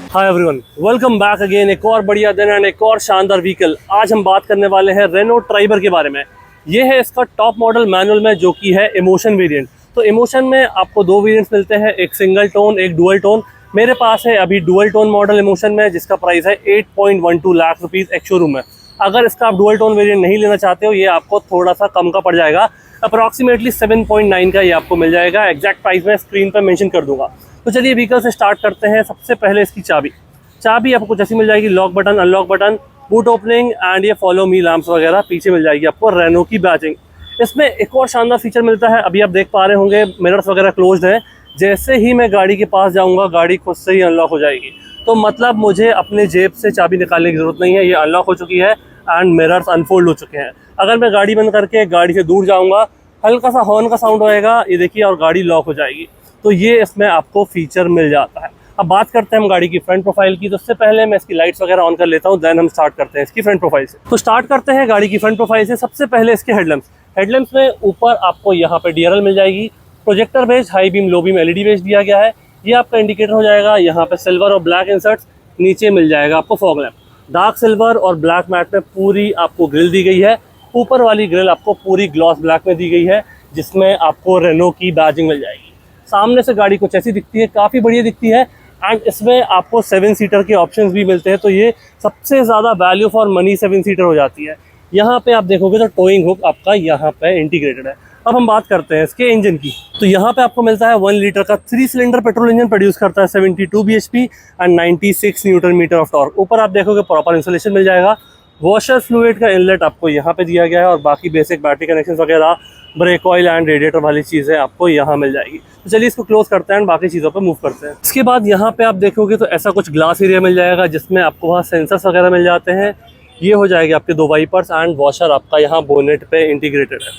Hi everyone, welcome back again. एक और बढ़िया दिन एंड एक और शानदार व्हीकल। आज हम बात करने वाले हैं रेनो ट्राइबर के बारे में। ये है इसका टॉप मॉडल मैनुअल में, जो कि है इमोशन वेरिएंट। तो इमोशन में आपको दो वेरिएंट्स मिलते हैं, एक सिंगल टोन, एक डुअल टोन। मेरे पास है अभी डुअल टोन मॉडल इमोशन में, जिसका प्राइस है 8.12 लाख रुपीज़ एक शोरूम में। अगर इसका आप डुअल टोन वेरिएंट नहीं लेना चाहते हो, ये आपको थोड़ा सा कम का पड़ जाएगा, अप्रॉक्सीमेटली 7.9 का ये आपको मिल जाएगा। एग्जैक्ट प्राइस मैं स्क्रीन पर मेंशन कर दूंगा। तो चलिए व्हीकल से स्टार्ट करते हैं। सबसे पहले इसकी चाबी आपको कुछ ऐसी मिल जाएगी, lock button, unlock button, boot opening and ये फॉलो मी लैंप्स वगैरह पीछे मिल जाएगी आपको रेनो की बैजिंग। इसमें एक और शानदार फीचर मिलता है, अभी आप देख पा रहे होंगे मिरर्स वगैरह क्लोज्ड हैं। जैसे ही मैं गाड़ी के पास जाऊंगा, गाड़ी खुद से ही अनलॉक हो जाएगी। तो मतलब मुझे अपने जेब से चाबी निकालने की जरूरत नहीं है, ये अनलॉक हो चुकी है एंड मिरर्स अनफोल्ड हो चुके हैं। अगर मैं गाड़ी बंद करके गाड़ी से दूर जाऊंगा, हल्का सा हॉर्न का साउंड होएगा, ये देखिए, और गाड़ी लॉक हो जाएगी। तो ये इसमें आपको फीचर मिल जाता है। अब बात करते हैं हम गाड़ी की फ्रंट प्रोफाइल की। तो उससे पहले मैं इसकी लाइट्स वगैरह ऑन कर लेता हूँ, देन हम स्टार्ट करते हैं इसकी फ्रंट प्रोफाइल से। तो स्टार्ट करते हैं गाड़ी की फ्रंट प्रोफाइल से। सबसे पहले इसके हेडलैम्प्स में ऊपर आपको यहाँ पे DRL मिल जाएगी, projector based high beam low beam LED based दिया गया है। ये आपका इंडिकेटर हो जाएगा। यहाँ पे सिल्वर और ब्लैक इंसर्ट्स, नीचे मिल जाएगा आपको फॉग लैम्प। डार्क सिल्वर और ब्लैक मैट में पूरी आपको ग्रिल दी गई है। ऊपर वाली ग्रिल आपको पूरी ग्लॉस ब्लैक में दी गई है, जिसमें आपको रेनो की बैजिंग मिल जाएगी। सामने से गाड़ी कुछ ऐसी दिखती है, काफ़ी बढ़िया दिखती है एंड इसमें आपको 7 सीटर के ऑप्शंस भी मिलते हैं। तो ये सबसे ज़्यादा वैल्यू फॉर मनी 7 सीटर हो जाती है। यहाँ पे आप देखोगे तो टोइंग हुक आपका यहाँ पे इंटीग्रेटेड है। अब हम बात करते हैं इसके इंजन की। तो यहाँ पे आपको मिलता है 1 लीटर का 3 सिलेंडर पेट्रोल इंजन, प्रोड्यूस करता है 72 bhp and 96 newton metre of torque. ऊपर आप देखोगे प्रॉपर इंसुलेशन मिल जाएगा। वॉशर फ्लूइड का इनलेट आपको यहाँ पे दिया गया है और बाकी बेसिक बैटरी कनेक्शन वगैरह, ब्रेक ऑयल एंड रेडिएटर वाली चीज़ें आपको यहाँ मिल जाएगी। तो चलिए इसको क्लोज करते हैं एंड बाकी चीज़ों पे मूव करते हैं। इसके बाद यहाँ पे आप देखोगे तो ऐसा कुछ ग्लास एरिया मिल जाएगा, जिसमें आपको वहाँ सेंसर्स वगैरह मिल जाते हैं। ये हो जाएगी आपके 2 वाइपर्स एंड वॉशर आपका यहाँ बोनेट पे इंटीग्रेटेड है।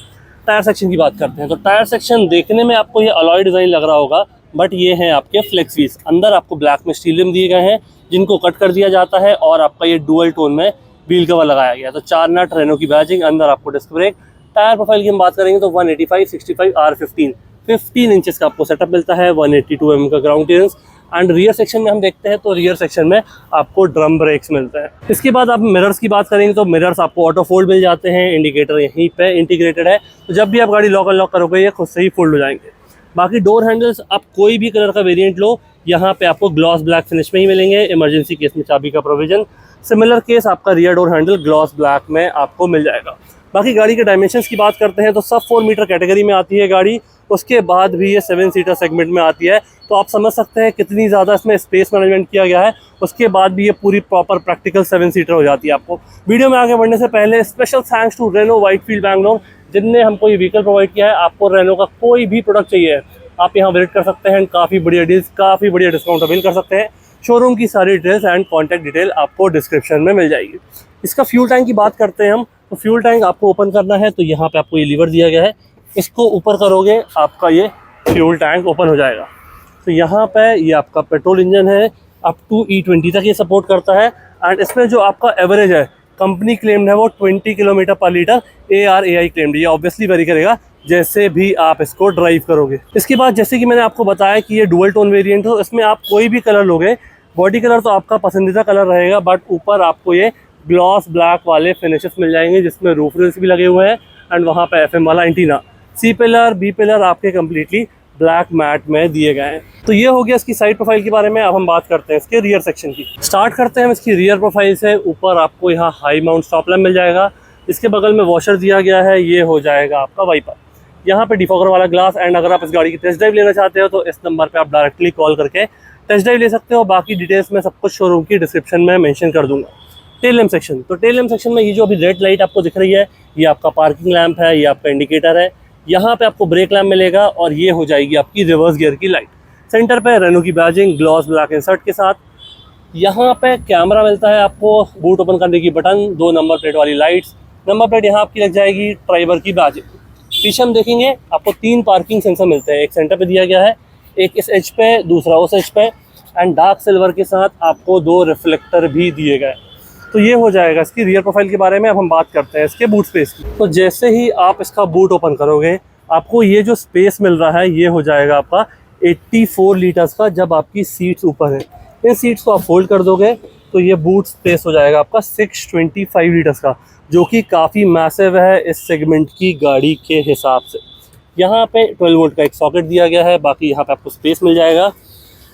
टायर सेक्शन की बात करते हैं। तो टायर सेक्शन देखने में आपको ये अलॉय डिज़ाइन लग रहा होगा, बट ये हैं आपके फ्लेक्स व्हील्स। अंदर आपको ब्लैक में स्टील रिम दिए गए हैं, जिनको कट कर दिया जाता है, और आपका ये डुअल टोन में व्हील कवर लगाया गया है। तो 4 नट, रेनो की बैजिंग, अंदर आपको डिस्क ब्रेक। टायर प्रोफाइल की हम बात करेंगे तो 185, 65 R15 15 इंचेस का आपको सेटअप मिलता है। 182 mm का ground clearance and rear section में हम देखते हैं तो रियर सेक्शन में आपको ड्रम ब्रेक्स मिलते हैं। इसके बाद आप मिरर्स की बात करेंगे तो मिरर्स आपको ऑटो फोल्ड मिल जाते हैं। इंडिकेटर यहीं पे इंटीग्रेटेड है, तो जब भी आप गाड़ी लॉक अनलॉक करोगे ये खुद से ही फोल्ड हो जाएंगे। बाकी डोर हैंडल्स आप कोई भी कलर का वेरिएंट लो, यहाँ पे आपको ग्लॉस ब्लैक फिनिश में ही मिलेंगे। इमरजेंसी केस में चाबी का प्रोविजन। सिमिलर केस आपका rear door handle gloss black में आपको मिल जाएगा। बाकी गाड़ी के डायमेंशंस की बात करते हैं तो सब 4 मीटर कैटेगरी में आती है गाड़ी। उसके बाद भी ये 7 सीटर सेगमेंट में आती है। तो आप समझ सकते हैं कितनी ज़्यादा इसमें स्पेस मैनेजमेंट किया गया है। उसके बाद भी ये पूरी प्रॉपर प्रैक्टिकल 7 सीटर हो जाती है। आपको वीडियो में आगे बढ़ने से पहले special thanks to Renault Whitefield Bangalore, जिनने हमको ये व्हीकल प्रोवाइड किया है। आपको रेनो का कोई भी प्रोडक्ट चाहिए, आप यहाँ विजिट कर सकते हैं। काफ़ी बढ़िया डील्स, काफ़ी बढ़िया डिस्काउंट अवेल कर सकते हैं। शोरूम की सारी डिटेल्स एंड कॉन्टैक्ट डिटेल आपको डिस्क्रिप्शन में मिल जाएगी। इसका फ्यूल टैंक की बात करते हैं हम। तो फ्यूल टैंक आपको ओपन करना है तो यहाँ पे आपको ये लीवर दिया गया है, इसको ऊपर करोगे आपका ये फ्यूल टैंक ओपन हो जाएगा। तो यहाँ पे ये आपका पेट्रोल इंजन है, अप टू E20 तक ये सपोर्ट करता है। एंड इसमें जो आपका एवरेज है, कंपनी क्लेम्ड है वो 20 किलोमीटर पर लीटर ARAI क्लेम्ड। ये ऑब्वियसली वेरी करेगा जैसे भी आप इसको ड्राइव करोगे। इसके बाद जैसे कि मैंने आपको बताया कि ये डुअल टोन वेरिएंट हो, इसमें आप कोई भी कलर लोगे, बॉडी कलर तो आपका पसंदीदा कलर रहेगा, बट ऊपर आपको ये ग्लॉस ब्लैक वाले फिनिशेस मिल जाएंगे, जिसमें रूफ रेल्स भी लगे हुए हैं एंड वहाँ पे FM वाला antenna. C pillar, B pillar आपके कम्प्लीटली ब्लैक मैट में दिए गए हैं। तो ये हो गया इसकी साइड प्रोफाइल के बारे में। अब हम बात करते हैं इसके रियर सेक्शन की। स्टार्ट करते हैं इसकी रियर प्रोफाइल से। ऊपर आपको यहाँ हाई माउंट स्टॉप लैम्प मिल जाएगा। इसके बगल में वॉशर दिया गया है, ये हो जाएगा आपका वाइपर। यहाँ पे डिफॉगर वाला ग्लास। एंड अगर आप इस गाड़ी की टेस्ट ड्राइव लेना चाहते हो तो इस नंबर पे आप डायरेक्टली कॉल करके टेस्ट ड्राइव ले सकते हो। बाकी डिटेल्स में सब कुछ शोरूम की डिस्क्रिप्शन में मेंशन कर दूंगा। Tail lamp section. तो टेल लैम्प सेक्शन में ये जो अभी रेड लाइट आपको दिख रही है, ये आपका पार्किंग लैम्प है, ये आपका इंडिकेटर है। यहाँ पे आपको ब्रेक लैम्प मिलेगा और ये हो जाएगी आपकी रिवर्स गियर की लाइट। सेंटर पे रेनो की बैजिंग ग्लॉस ब्लैक इंसर्ट के साथ। यहाँ पे कैमरा मिलता है आपको, बूट ओपन करने की बटन, 2 नंबर प्लेट वाली लाइट्स। नंबर प्लेट यहाँ आपकी लग जाएगी, ड्राइवर की बैजिंग। पीछे हम देखेंगे आपको 3 पार्किंग सेंसर मिलते हैं। एक सेंटर पे दिया गया है, एक इस एज पे, दूसरा उस एज पे, एंड डार्क सिल्वर के साथ आपको 2 रिफ्लेक्टर भी दिए गए। तो ये हो जाएगा इसकी रियर प्रोफाइल के बारे में। अब हम बात करते हैं इसके बूट स्पेस की। तो जैसे ही आप इसका बूट ओपन करोगे, आपको ये जो स्पेस मिल रहा है, ये हो जाएगा आपका 84 लीटर्स का, जब आपकी सीट्स ऊपर है। इन सीट्स को आप फोल्ड कर दोगे तो ये बूट स्पेस हो जाएगा आपका 625 लीटर्स का, जो कि काफ़ी मैसिव है इस सेगमेंट की गाड़ी के हिसाब से। यहाँ पे 12 वोल्ट का एक सॉकेट दिया गया है, बाकी यहाँ पे आपको स्पेस मिल जाएगा।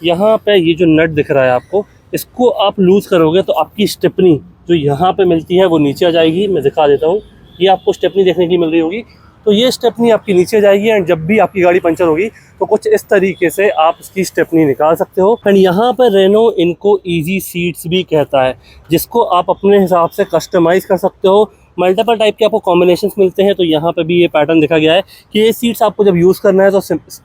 यहाँ पे ये जो नट दिख रहा है आपको, इसको आप लूज़ करोगे तो आपकी स्टेपनी जो यहाँ पे मिलती है वो नीचे आ जाएगी। मैं दिखा देता हूँ, ये आपको स्टेपनी देखने के लिए मिल रही होगी। तो ये स्टेपनी आपकी नीचे जाएगी एंड जब भी आपकी गाड़ी पंचर होगी तो कुछ इस तरीके से आप इसकी स्टेपनी निकाल सकते हो। एंड यहाँ पर रेनो इनको इजी सीट्स भी कहता है, जिसको आप अपने हिसाब से कस्टमाइज कर सकते हो। मल्टीपल टाइप के आपको कॉम्बिनेशंस मिलते हैं। तो यहाँ पे भी ये पैटर्न दिखा गया है कि ये सीट्स आपको जब यूज़ करना है तो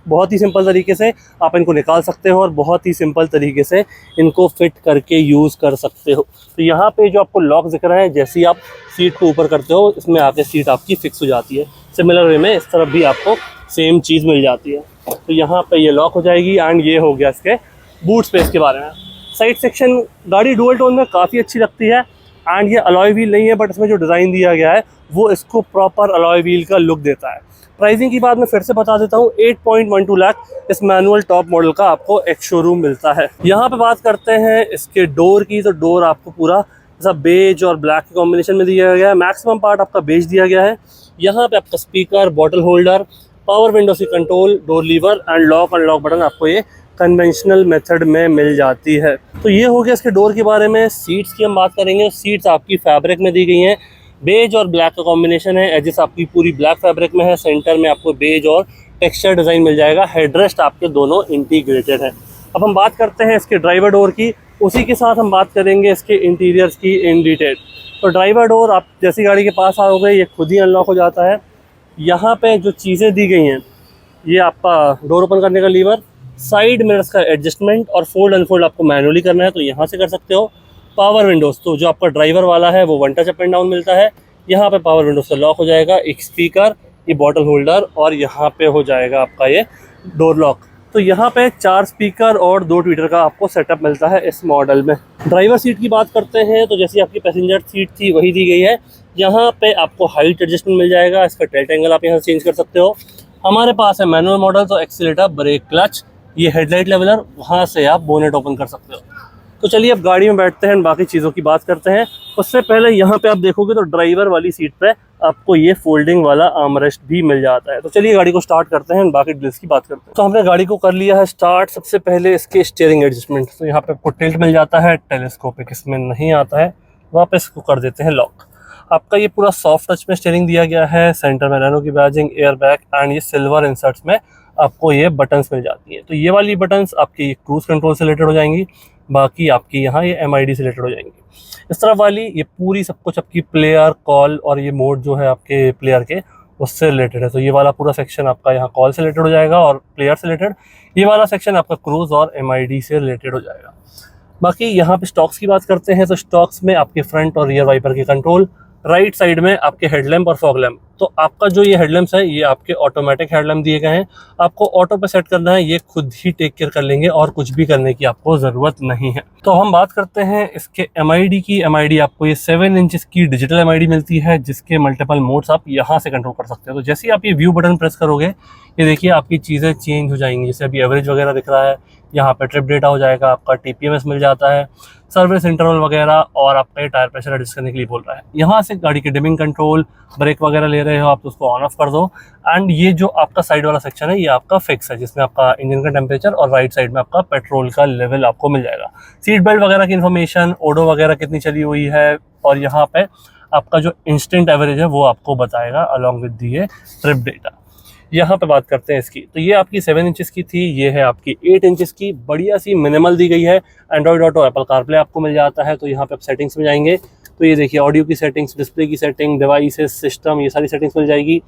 बहुत ही सिंपल तरीके से आप इनको निकाल सकते हो और बहुत ही सिंपल तरीके से इनको फिट करके यूज़ कर सकते हो। तो यहाँ पे जो आपको लॉक दिख रहा है, जैसे ही आप सीट को ऊपर करते हो इसमें आके सीट आपकी फिक्स हो जाती है। सिमिलर वे में इस तरफ भी आपको सेम चीज़ मिल जाती है। तो यहाँ पे ये लॉक हो जाएगी एंड ये हो गया इसके बूट स्पेस के बारे में। साइड सेक्शन गाड़ी डुअल टोन में काफ़ी अच्छी लगती है एंड ये अलॉय व्हील नहीं है, बट इसमें जो डिज़ाइन दिया गया है वो इसको प्रॉपर अलॉय व्हील का लुक देता है। प्राइसिंग की बात मैं फिर से बता देता हूँ, 8.12 लाख इस मैनुअल टॉप मॉडल का आपको एक शोरूम मिलता है। यहाँ पे बात करते हैं इसके डोर की, तो डोर आपको पूरा ऐसा बेज और ब्लैक के कॉम्बिनेशन में दिया गया है। मैक्सिमम पार्ट आपका बेज दिया गया है। यहाँ पे आपका speaker, bottle holder, power window से control, door lever and lock unlock button आपको ये कन्वेंशनल मेथड में मिल जाती है। तो ये हो गया इसके डोर के बारे में। सीट्स की हम बात करेंगे। सीट्स आपकी फैब्रिक में दी गई हैं, बेज और ब्लैक का कॉम्बिनेशन है। एजेस आपकी पूरी ब्लैक फैब्रिक में है। सेंटर में आपको बेज और टेक्सचर डिज़ाइन मिल जाएगा। हेडरेस्ट आपके दोनों इंटीग्रेटेड है। अब हम बात करते हैं इसके ड्राइवर डोर की, उसी के साथ हम बात करेंगे इसके इंटीरियर्स की इन डिटेल। तो ड्राइवर डोर आप जैसी गाड़ी के पास आओगे ये खुद ही अनलॉक हो जाता है। यहाँ पे जो चीज़ें दी गई हैं, ये आपका डोर ओपन करने का लीवर, साइड मिरर्स का एडजस्टमेंट और फोल्ड अनफोल्ड आपको मैनुअली करना है तो यहाँ से कर सकते हो। पावर विंडोज़, तो जो आपका ड्राइवर वाला है वो one touch up and down मिलता है। यहाँ पे पावर विंडोज़ से लॉक हो जाएगा। एक स्पीकर, ये बॉटल होल्डर और यहाँ पे हो जाएगा आपका ये डोर लॉक। तो यहाँ पे 4 स्पीकर और 2 ट्विटर का आपको सेटअप मिलता है इस मॉडल में। ड्राइवर सीट की बात करते हैं तो जैसी आपकी पैसेंजर सीट थी वही दी गई है। यहाँ पे आपको हाइट एडजस्टमेंट मिल जाएगा। इसका टिल्ट एंगल आप यहाँ से चेंज कर सकते हो। हमारे पास है मैनुअल मॉडल, तो एक्सीलेटर, ब्रेक, क्लच, ये हेडलाइट लेवलर, वहाँ से आप बोनेट ओपन कर सकते हो। तो चलिए अब गाड़ी में बैठते हैं, बाकी चीज़ों की बात करते हैं। उससे पहले यहाँ पे आप देखोगे तो ड्राइवर वाली सीट पे आपको ये फोल्डिंग वाला आर्मरेस्ट भी मिल जाता है। तो चलिए गाड़ी को स्टार्ट करते हैं, बाकी डिटेल्स की बात करते हैं। तो हमने गाड़ी को कर लिया है स्टार्ट। सबसे पहले इसके स्टीयरिंग एडजस्टमेंट, तो यहाँ पे आपको टिल्ट मिल जाता है, टेलीस्कोपिक इसमें नहीं आता है। वापस इसको कर देते हैं लॉक। आपका ये पूरा सॉफ्ट टच में स्टीयरिंग दिया गया है। सेंटर में रेनो की बैजिंग, एयर बैग एंड ये सिल्वर इंसर्ट्स में आपको ये बटन्स मिल जाती है। तो ये वाली बटन्स आपकी क्रूज कंट्रोल से रिलेटेड हो जाएंगी, बाकी आपकी यहाँ ये MID से रिलेटेड हो जाएंगी। इस तरफ वाली ये पूरी सब कुछ आपकी प्लेयर, कॉल और ये मोड जो है आपके प्लेयर के उससे रिलेटेड है। तो ये वाला पूरा सेक्शन आपका यहाँ कॉल से रिलेटेड हो जाएगा और प्लेयर से रिलेटेड। ये वाला सेक्शन आपका क्रूज और MID से रिलेटेड हो जाएगा। बाकी यहाँ पे स्टॉक्स की बात करते हैं तो स्टॉक्स में आपके फ्रंट और रियर वाइपर के कंट्रोल, राइट साइड में आपके हेडलैम्प और फॉग लैम्प। तो आपका जो ये हेडलैम्प्स है ये आपके ऑटोमेटिक हेडलैम्प दिए गए हैं। आपको ऑटो पे सेट करना है, ये खुद ही टेक केयर कर लेंगे और कुछ भी करने की आपको ज़रूरत नहीं है। तो हम बात करते हैं इसके MID की। MID आपको ये 7 इंचेस की डिजिटल MID मिलती है, जिसके मल्टीपल मोड्स आप यहाँ से कंट्रोल कर सकते हो। तो जैसे ही आप ये व्यू बटन प्रेस करोगे, ये देखिए आपकी चीज़ें चेंज हो जाएंगी। जैसे अभी एवरेज वगैरह दिख रहा है, यहाँ पे ट्रिप डेटा हो जाएगा, आपका TPMS मिल जाता है, सर्विस इंटरवल वगैरह, और आपका टायर प्रेशर एडजस्ट करने के लिए बोल रहा है। यहाँ से गाड़ी के डिमिंग कंट्रोल, ब्रेक वगैरह ले रहे हो आप तो उसको ऑन ऑफ कर दो। एंड ये जो आपका साइड वाला सेक्शन है ये आपका फिक्स है, जिसमें आपका इंजन का टेम्परेचर और राइट साइड में आपका पेट्रोल का लेवल आपको मिल जाएगा। सीट बेल्ट वगैरह की इन्फॉर्मेशन, ओडो वगैरह कितनी चली हुई है, और यहाँ पे आपका जो इंस्टेंट एवरेज है वो आपको बताएगा along with the trip data. यहाँ पे बात करते हैं इसकी, तो ये आपकी 7 इंचेस की थी, ये है आपकी 8 इंचेस की। बढ़िया सी मिनिमल दी गई है। एंड्रॉइड ऑटो, एप्पल कारप्ले आपको मिल जाता है। तो यहाँ पे आप सेटिंग्स में जाएंगे तो ये देखिए ऑडियो की सेटिंग्स, डिस्प्ले की सेटिंग, डिवाइसेस, सिस्टम, ये सारी सेटिंग्स मिल जाएगी।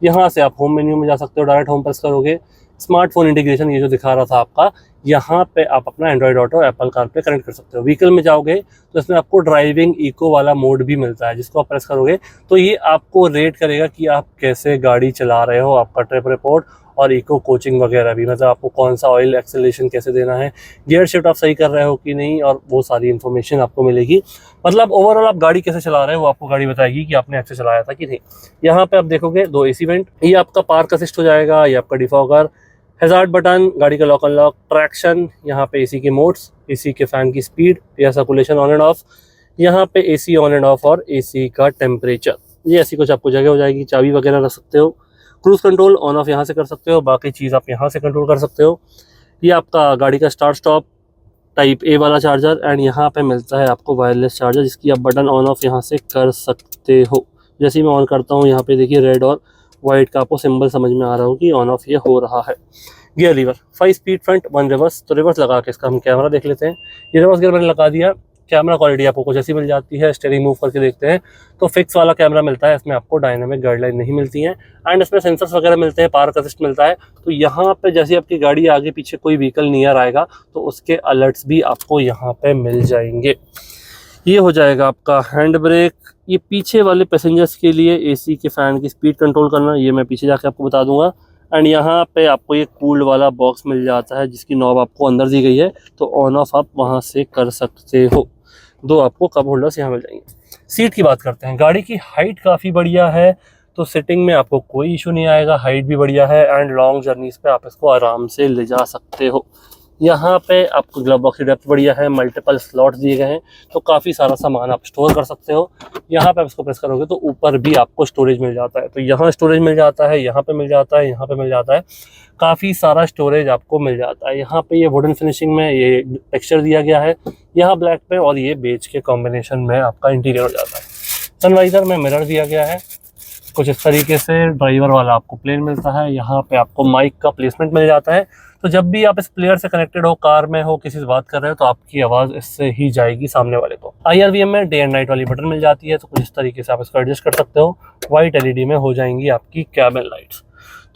यहाँ से आप होम मेन्यू में जा सकते हो, डायरेक्ट होम प्रेस करोगे। स्मार्टफोन इंटीग्रेशन, ये जो दिखा रहा था आपका, यहाँ पे आप अपना Android auto, Apple CarPlay connect कर सकते हो। व्हीकल में जाओगे तो इसमें आपको ड्राइविंग इको वाला मोड भी मिलता है, जिसको आप प्रेस करोगे तो ये आपको रेट करेगा कि आप कैसे गाड़ी चला रहे हो, आपका ट्रिप रिपोर्ट और इको कोचिंग वगैरह भी, मतलब आपको कौन सा ऑयल एक्सेलरेशन कैसे देना है, गियर शिफ्ट आप सही कर रहे हो कि नहीं, और वो सारी इन्फॉर्मेशन आपको मिलेगी। मतलब ओवरऑल आप गाड़ी कैसे चला रहे हो वो आपको गाड़ी बताएगी कि आपने अच्छे चलाया था कि नहीं। यहाँ पे आप देखोगे 2 AC वेंट, ये आपका पार्क असिस्ट हो जाएगा, ये आपका डिफॉगर, हैजार्ड बटन, गाड़ी का लॉक अनलॉक, ट्रैक्शन, यहाँ पे एसी के मोड्स, एसी के फ़ैन की speed, air circulation on end of, यहाँ पे एसी ऑन एंड ऑफ और एसी का टेम्परेचर। ये ऐसी कुछ आपको जगह हो जाएगी। चाबी वगैरह रख सकते हो। क्रूज़ कंट्रोल ऑन ऑफ यहाँ से कर सकते हो, बाकी चीज़ आप यहाँ से कंट्रोल कर सकते हो। ये आपका गाड़ी का स्टार्ट स्टॉप टाइप ए वाला चार्जर, एंड यहाँ पे मिलता है आपको वायरलेस चार्जर, जिसकी आप बटन ऑन ऑफ यहाँ से कर सकते हो। जैसे ही मैं ऑन करता हूँ, यहाँ पे देखिए रेड और वाइट का आपको सिंबल समझ में आ रहा हो कि ऑन ऑफ ये हो रहा है। Gear lever, 5 speed front, 1 reverse. तो रिवर्स लगा के इसका हम कैमरा देख लेते हैं। ये रिवर्स गियर मैंने लगा दिया। कैमरा क्वालिटी आपको कुछ ऐसी मिल जाती है। स्टीयरिंग मूव करके देखते हैं तो फिक्स वाला कैमरा मिलता है, इसमें आपको डायनामिक गाइडलाइन नहीं मिलती है। एंड इसमें सेंसर्स वगैरह मिलते हैं, पार्क असिस्ट मिलता है। तो यहाँ पे जैसे आपकी गाड़ी आगे पीछे कोई व्हीकल नियर आएगा तो उसके अलर्ट्स भी आपको यहाँ पे मिल जाएंगे। ये हो जाएगा आपका हैंड ब्रेक। ये पीछे वाले पैसेंजर्स के लिए एसी के फ़ैन की स्पीड कंट्रोल करना, ये मैं पीछे जाके आपको बता दूंगा। एंड यहाँ पे आपको ये कूल्ड वाला बॉक्स मिल जाता है, जिसकी नॉब आपको अंदर दी गई है, तो ऑन ऑफ आप वहाँ से कर सकते हो। 2 आपको कप होल्डर्स यहाँ मिल जाएंगे। सीट की बात करते हैं। गाड़ी की हाइट काफ़ी बढ़िया है, तो सिटिंग में आपको कोई इशू नहीं आएगा। हाइट भी बढ़िया है एंड लॉन्ग जर्नीज पे आप इसको आराम से ले जा सकते हो। यहाँ पे आपको ग्लव बॉक्स की डेप्थ बढ़िया है, मल्टीपल स्लॉट्स दिए गए हैं, तो काफ़ी सारा सामान आप स्टोर कर सकते हो। यहाँ पे आप इसको प्रेस करोगे तो ऊपर भी आपको स्टोरेज मिल जाता है। तो यहाँ स्टोरेज मिल जाता है, यहाँ पे मिल जाता है, यहाँ पे मिल जाता है, काफ़ी सारा स्टोरेज आपको मिल जाता है। यहाँ पे ये वुडन फिनिशिंग में ये टेक्सचर दिया गया है, यहाँ ब्लैक पे और ये बेज के कॉम्बिनेशन में आपका इंटीरियर हो जाता है। सनवाइजर में मिरर दिया गया है कुछ इस तरीके से। ड्राइवर वाला आपको प्लेन मिलता है। यहाँ पे आपको माइक का प्लेसमेंट मिल जाता है, तो जब भी आप इस प्लेयर से कनेक्टेड हो, कार में हो, किसी से बात कर रहे हो, तो आपकी आवाज़ इससे ही जाएगी सामने वाले को। IRVM में डे एंड नाइट वाली बटन मिल जाती है, तो कुछ इस तरीके से आप इसको एडजस्ट कर सकते हो। वाइट LED में हो जाएंगी आपकी कैबिन लाइट्स।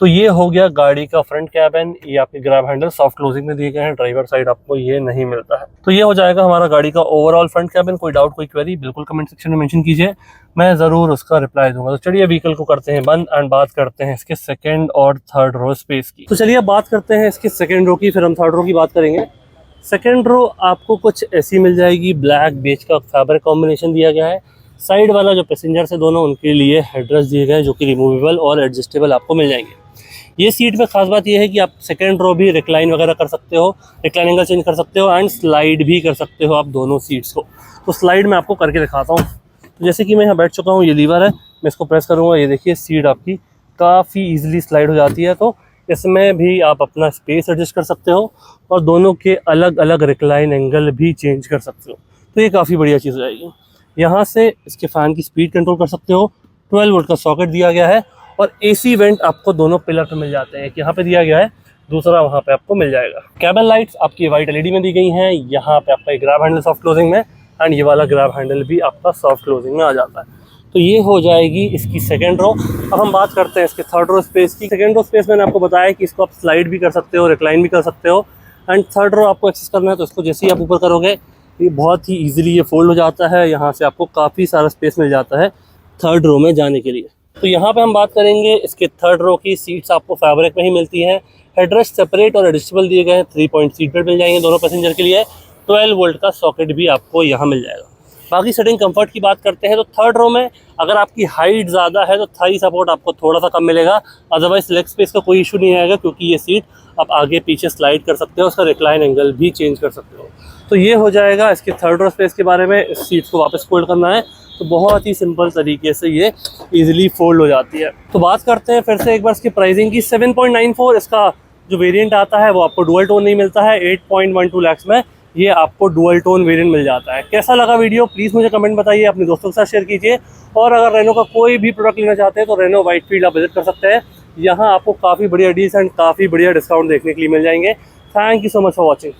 तो ये हो गया गाड़ी का फ्रंट कैबिन। ये आपके ग्रैब हैंडल सॉफ्ट क्लोजिंग में दिए गए हैं, ड्राइवर साइड आपको ये नहीं मिलता है। तो ये हो जाएगा हमारा गाड़ी का ओवरऑल फ्रंट कैबिन। कोई डाउट, कोई क्वेरी, बिल्कुल कमेंट सेक्शन में मेंशन कीजिए, मैं ज़रूर उसका रिप्लाई दूंगा। तो चलिए व्हीकल को करते हैं बंद एंड बात करते हैं इसके सेकेंड और थर्ड रो स्पेस की। तो चलिए बात करते हैं इसके सेकेंड रो की, फिर हम थर्ड रो की बात करेंगे। सेकेंड रो आपको कुछ ऐसी मिल जाएगी। ब्लैक बेज का फैब्रिक कॉम्बिनेशन दिया गया है। साइड वाला जो पैसेंजर्स है दोनों, उनके लिए हेडरेस्ट दिए गए हैं, जो कि रिमूवेबल और एडजस्टेबल आपको मिल जाएंगे। ये सीट में खास बात ये है कि आप सेकेंड रो भी रिक्लाइन वगैरह कर सकते हो, रिक्लाइन एंगल चेंज कर सकते हो एंड स्लाइड भी कर सकते हो आप दोनों सीट्स को। तो स्लाइड मैं आपको करके दिखाता हूँ। तो जैसे कि मैं यहाँ बैठ चुका हूँ, ये लीवर है, मैं इसको प्रेस करूँगा, ये देखिए सीट आपकी काफ़ी ईजिली स्लाइड हो जाती है। तो इसमें भी आप अपना स्पेस एडजस्ट कर सकते हो और दोनों के अलग अलग रिक्लाइन एंगल भी चेंज कर सकते हो। तो ये काफ़ी बढ़िया चीज़ हो जाएगी। यहाँ से इसके फ़ैन की स्पीड कंट्रोल कर सकते हो। 12 वोल्ट का सॉकेट दिया गया है और AC वेंट आपको दोनों पिलर पे मिल जाते हैं। एक यहाँ पे दिया गया है, दूसरा वहाँ पे आपको मिल जाएगा। कैबिन लाइट्स आपकी वाइट LED में दी गई हैं। यहाँ पे आपका ग्रैब हैंडल सॉफ्ट क्लोजिंग में एंड ये वाला ग्रैब हैंडल भी आपका सॉफ्ट क्लोजिंग में आ जाता है। तो ये हो जाएगी इसकी सेकेंड रो। अब हम बात करते हैं इसके थर्ड रो स्पेस की। सेकेंड रो स्पेस मैंने आपको बताया कि इसको आप स्लाइड भी कर सकते हो, रिक्लाइन भी कर सकते हो। एंड थर्ड रो आपको एक्सेस करना है तो इसको जैसे ही आप ऊपर करोगे ये बहुत ही ईजिली ये फोल्ड हो जाता है। यहाँ से आपको काफ़ी सारा स्पेस मिल जाता है थर्ड रो में जाने के लिए। तो यहाँ पे हम बात करेंगे इसके थर्ड रो की। सीट्स आपको फैब्रिक में ही मिलती हैं। हेडरेस्ट सेपरेट और एडजस्टेबल दिए गए हैं। 3 पॉइंट सीट बेल्ट मिल जाएंगे दोनों पैसेंजर के लिए। 12 वोल्ट का सॉकेट भी आपको यहाँ मिल जाएगा। बाकी सेटिंग कंफर्ट की बात करते हैं तो थर्ड रो में अगर आपकी हाइट ज़्यादा है तो थाई सपोर्ट आपको थोड़ा सा कम मिलेगा, अदरवाइज लेग स्पेस का कोई इशू नहीं आएगा, क्योंकि ये सीट आप आगे पीछे स्लाइड कर सकते हो, उसका रिक्लाइन एंगल भी चेंज कर सकते हो। तो ये हो जाएगा इसके थर्ड रो स्पेस के बारे में। इस सीट को वापस फोल्ड करना है तो बहुत ही सिंपल तरीके से ये इजीली फोल्ड हो जाती है। तो बात करते हैं फिर से एक बार इसकी प्राइसिंग की। 7.94 इसका जो वेरिएंट आता है वो आपको डुअल टोन नहीं मिलता है। 8.12 लाख में ये आपको डुअल टोन वेरिएंट मिल जाता है। कैसा लगा वीडियो प्लीज़ मुझे कमेंट बताइए, अपने दोस्तों के साथ शेयर कीजिए। और अगर रेनो का कोई भी प्रोडक्ट लेना चाहते हैं तो रेनो व्हाइटफील्ड आप विजिट कर सकते हैं। यहाँ आपको काफ़ी बढ़िया डील्स एंड काफ़ी बढ़िया डिस्काउंट देखने के लिए मिल जाएंगे। Thank you so much for watching.